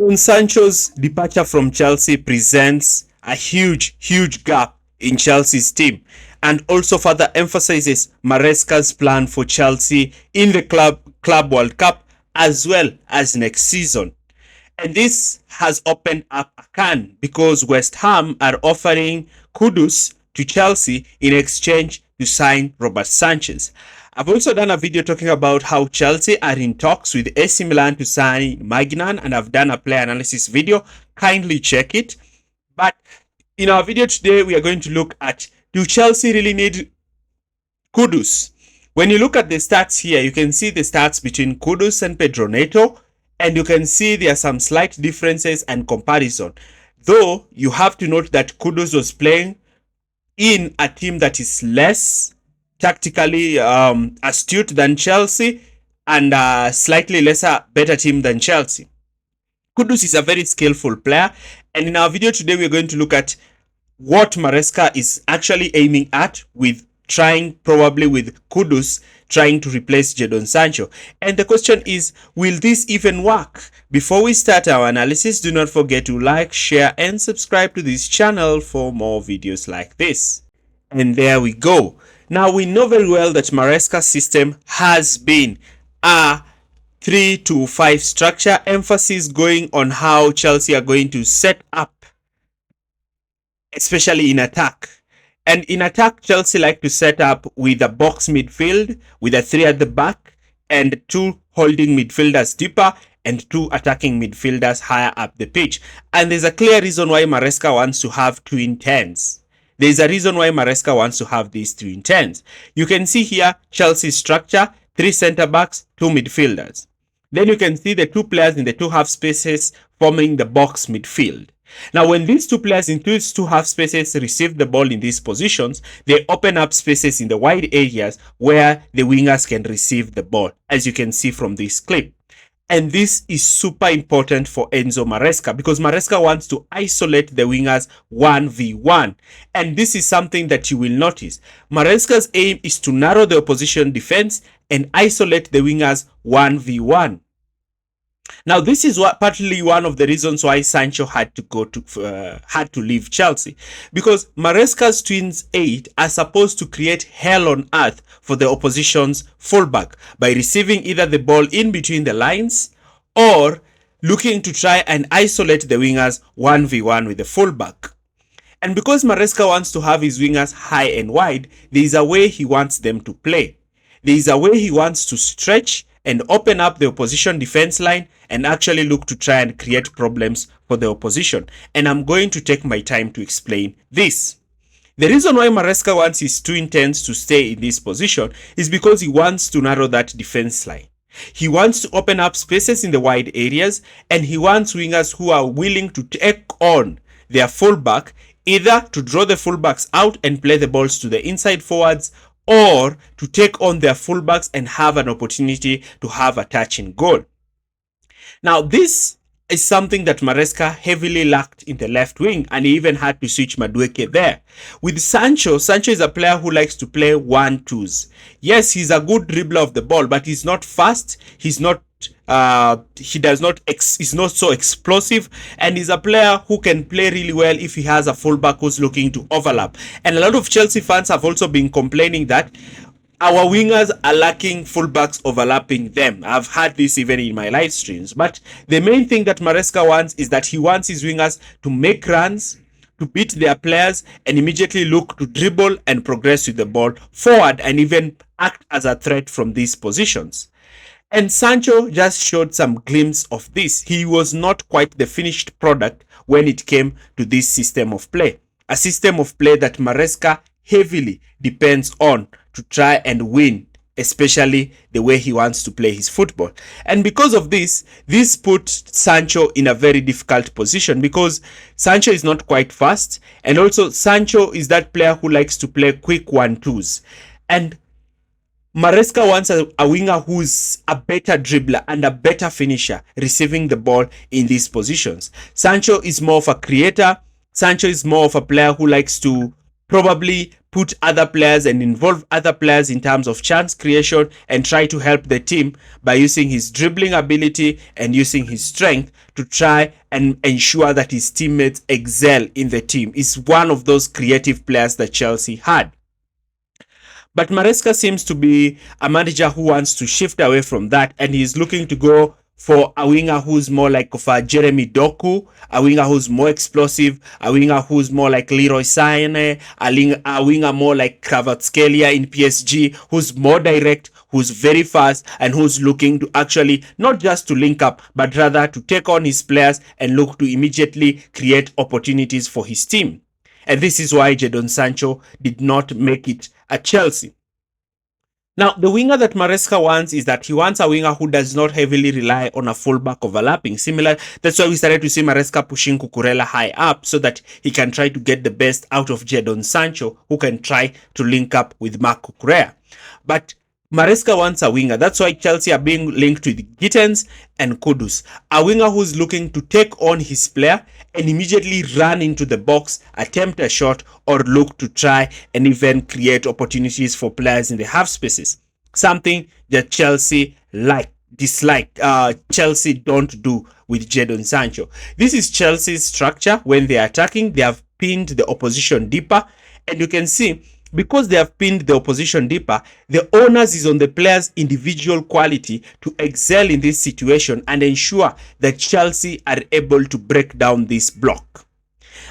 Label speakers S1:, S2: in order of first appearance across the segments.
S1: Jadon Sancho's departure from Chelsea presents a huge gap in Chelsea's team and also further emphasizes Maresca's plan for Chelsea in the Club World Cup as well as next season. And this has opened up a can because West Ham are offering Kudus to Chelsea in exchange to sign Robert Sanchez. I've also done a video talking about how Chelsea are in talks with AC Milan to sign Magnan, and I've done a player analysis video. Kindly check it. But in our video today, we are going to look at, do Chelsea really need Kudus? When you look at the stats here, you can see the stats between Kudus and Pedro Neto, and you can see there are some slight differences and comparison. Though you have to note that Kudus was playing in a team that is less tactically astute than Chelsea and a slightly better team than Chelsea. Kudus is a very skillful player, and in our video today we're going to look at what Maresca is actually aiming at with probably with Kudus trying to replace Jadon Sancho. And the question is, will this even work? Before we start our analysis, do not forget to like, share and subscribe to this channel for more videos like this. And there we go. Now, we know very well that Maresca's system has been a 3-5 structure, emphasis going on how Chelsea are going to set up, especially in attack. And in attack, Chelsea like to set up with a box midfield, with a 3 at the back, and 2 holding midfielders deeper, and 2 attacking midfielders higher up the pitch. And there's a clear reason why Maresca wants to have twin 10s. There's a reason why Maresca wants to have these twin 10s. You can see here Chelsea's structure, 3 center backs, 2 midfielders. Then you can see the 2 players in the 2 half spaces forming the box midfield. Now, when these 2 players in these 2 half spaces receive the ball in these positions, they open up spaces in the wide areas where the wingers can receive the ball, as you can see from this clip. And this is super important for Enzo Maresca because Maresca wants to isolate the wingers 1v1. And this is something that you will notice. Maresca's aim is to narrow the opposition defense and isolate the wingers 1v1. Now, this is partly one of the reasons why Sancho had to leave Chelsea, because Maresca's twins 8 are supposed to create hell on earth for the opposition's fullback by receiving either the ball in between the lines or looking to try and isolate the wingers 1v1 with the fullback. And because Maresca wants to have his wingers high and wide, there is a way he wants them to play. There is a way he wants to stretch and open up the opposition defense line and actually look to try and create problems for the opposition. And I'm going to take my time to explain this. The reason why Maresca wants his twin 10s to stay in this position is because he wants to narrow that defense line. He wants to open up spaces in the wide areas, and he wants wingers who are willing to take on their fullback, either to draw the fullbacks out and play the balls to the inside forwards, or to take on their fullbacks and have an opportunity to have a touch in goal. Now, this is something that Maresca heavily lacked in the left wing, and he even had to switch Madueke there. With Sancho is a player who likes to play 1-2s. Yes, he's a good dribbler of the ball, but he's not fast. He's not so explosive, and he's a player who can play really well if he has a fullback who's looking to overlap. And a lot of Chelsea fans have also been complaining that our wingers are lacking fullbacks overlapping them. I've had this even in my live streams. But the main thing that Maresca wants is that he wants his wingers to make runs, to beat their players, and immediately look to dribble and progress with the ball forward and even act as a threat from these positions. And Sancho just showed some glimpse of this. He was not quite the finished product when it came to this system of play. A system of play that Maresca heavily depends on to try and win, especially the way he wants to play his football. And because of this put Sancho in a very difficult position because Sancho is not quite fast, and also Sancho is that player who likes to play quick 1-2s. And Maresca wants a winger who's a better dribbler and a better finisher receiving the ball in these positions. Sancho is more of a creator. Sancho is more of a player who likes to probably put other players and involve other players in terms of chance creation and try to help the team by using his dribbling ability and using his strength to try and ensure that his teammates excel in the team. Is one of those creative players that Chelsea had. But Maresca seems to be a manager who wants to shift away from that, and he's looking to go for a winger who's more like of a Jeremy Doku, a winger who's more explosive, a winger who's more like Leroy Sané, a winger more like Kvaratskhelia in PSG, who's more direct, who's very fast, and who's looking to actually not just to link up, but rather to take on his players and look to immediately create opportunities for his team. And this is why Jadon Sancho did not make it at Chelsea. Now, the winger that Maresca wants is that he wants a winger who does not heavily rely on a fullback overlapping. Similar, that's why we started to see Maresca pushing Cucurella high up so that he can try to get the best out of Jadon Sancho, who can try to link up with Marc Cucurella. But Maresca wants a winger. That's why Chelsea are being linked with Gittens and Kudus. A winger who's looking to take on his player and immediately run into the box, attempt a shot, or look to try and even create opportunities for players in the half spaces. Something that Chelsea Chelsea don't do with Jadon Sancho. This is Chelsea's structure. When they are attacking, they have pinned the opposition deeper, and you can see, because they have pinned the opposition deeper, the onus is on the players' individual quality to excel in this situation and ensure that Chelsea are able to break down this block.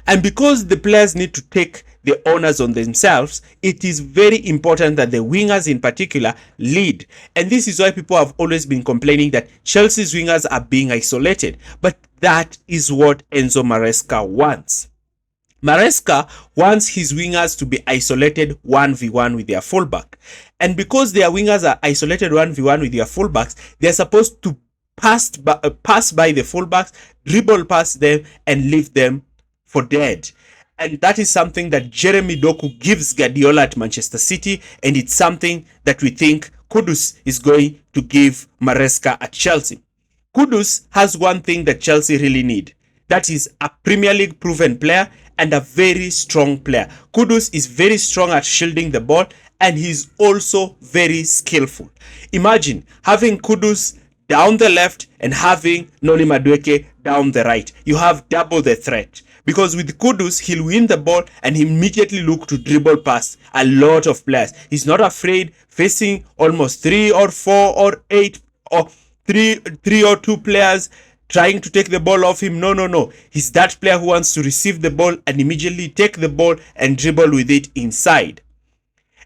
S1: And because the players need to take the onus on themselves, it is very important that the wingers in particular lead. And this is why people have always been complaining that Chelsea's wingers are being isolated. But that is what Enzo Maresca wants. Maresca wants his wingers to be isolated 1v1 with their fullback. And because their wingers are isolated 1v1 with their fullbacks, they're supposed to pass by the fullbacks, dribble past them, and leave them for dead. And that is something that Jeremy Doku gives Guardiola at Manchester City, and it's something that we think Kudus is going to give Maresca at Chelsea. Kudus has one thing that Chelsea really need. That is a Premier League proven player and a very strong player. Kudus is very strong at shielding the ball, and he's also very skillful. Imagine having Kudus down the left and having Noni Madueke down the right. You have double the threat. Because with Kudus, he'll win the ball and he immediately look to dribble past a lot of players. He's not afraid facing almost 3 or 4 or 8 or 3 or 2 players trying to take the ball off him. No. He's that player who wants to receive the ball and immediately take the ball and dribble with it inside.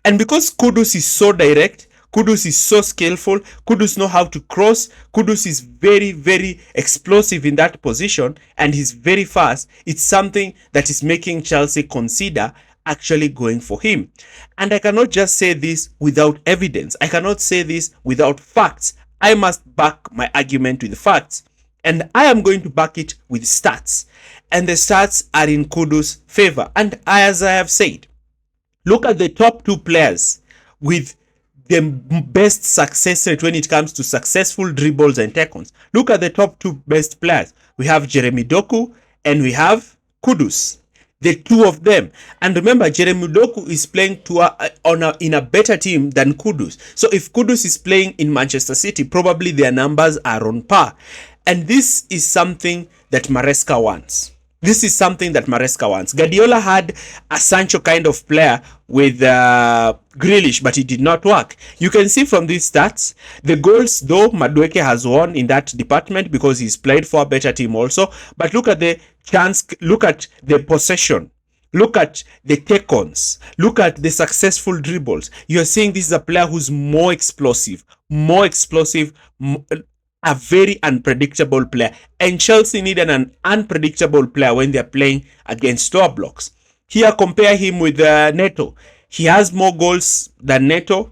S1: And because Kudus is so direct, Kudus is so skillful, Kudus knows how to cross, Kudus is very, very explosive in that position, and he's very fast. It's something that is making Chelsea consider actually going for him. And I cannot just say this without evidence. I cannot say this without facts. I must back my argument with facts. And I am going to back it with stats. And the stats are in Kudus' favor. And as I have said, look at the top 2 players with the best success rate when it comes to successful dribbles and take-ons. Look at the top 2 best players. We have Jeremy Doku and we have Kudus. The 2 of them. And remember, Jeremy Doku is playing in a better team than Kudus. So if Kudus is playing in Manchester City, probably their numbers are on par. And this is something that Maresca wants. Guardiola had a Sancho kind of player with Grealish, but it did not work. You can see from these stats, the goals, though, Madueke has won in that department because he's played for a better team also. But look at the chance, look at the possession, look at the take-ons, look at the successful dribbles. You're seeing this is a player who's more explosive, a very unpredictable player. And Chelsea needed an unpredictable player when they're playing against lower blocks. Here, compare him with Neto. He has more goals than Neto.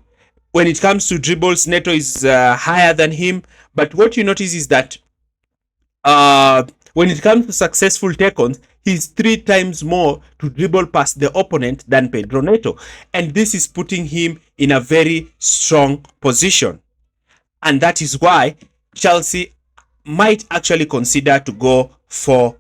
S1: When it comes to dribbles, Neto is higher than him. But what you notice is that when it comes to successful take-ons, he's 3 times more to dribble past the opponent than Pedro Neto. And this is putting him in a very strong position. And that is why Chelsea might actually consider to go for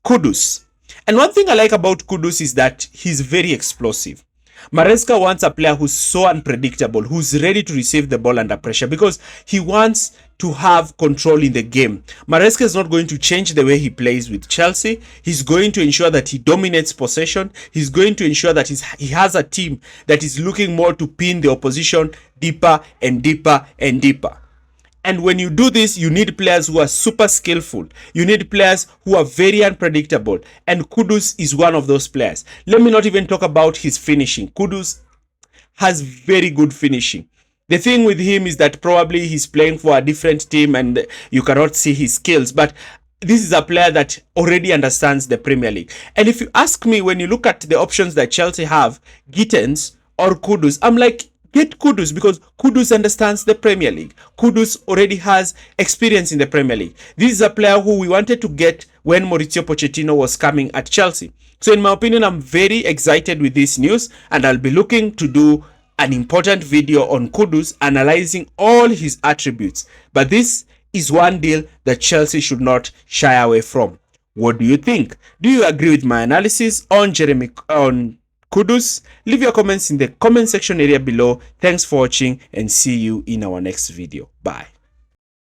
S1: Kudus. And one thing I like about Kudus is that he's very explosive. Maresca wants a player who's so unpredictable, who's ready to receive the ball under pressure, because he wants to have control in the game. Maresca is not going to change the way he plays with Chelsea. He's going to ensure that he dominates possession. He's going to ensure that he has a team that is looking more to pin the opposition deeper and deeper and deeper. And when you do this, you need players who are super skillful. You need players who are very unpredictable. And Kudus is one of those players. Let me not even talk about his finishing. Kudus has very good finishing. The thing with him is that probably he's playing for a different team and you cannot see his skills. But this is a player that already understands the Premier League. And if you ask me, when you look at the options that Chelsea have, Gittens or Kudus, I'm like, get Kudus, because Kudus understands the Premier League. Kudus already has experience in the Premier League. This is a player who we wanted to get when Mauricio Pochettino was coming at Chelsea. So in my opinion, I'm very excited with this news, and I'll be looking to do an important video on Kudus, analyzing all his attributes. But this is one deal that Chelsea should not shy away from. What do you think? Do you agree with my analysis on Kudus? Leave your comments in the comment section area below. Thanks for watching and see you in our next video. Bye.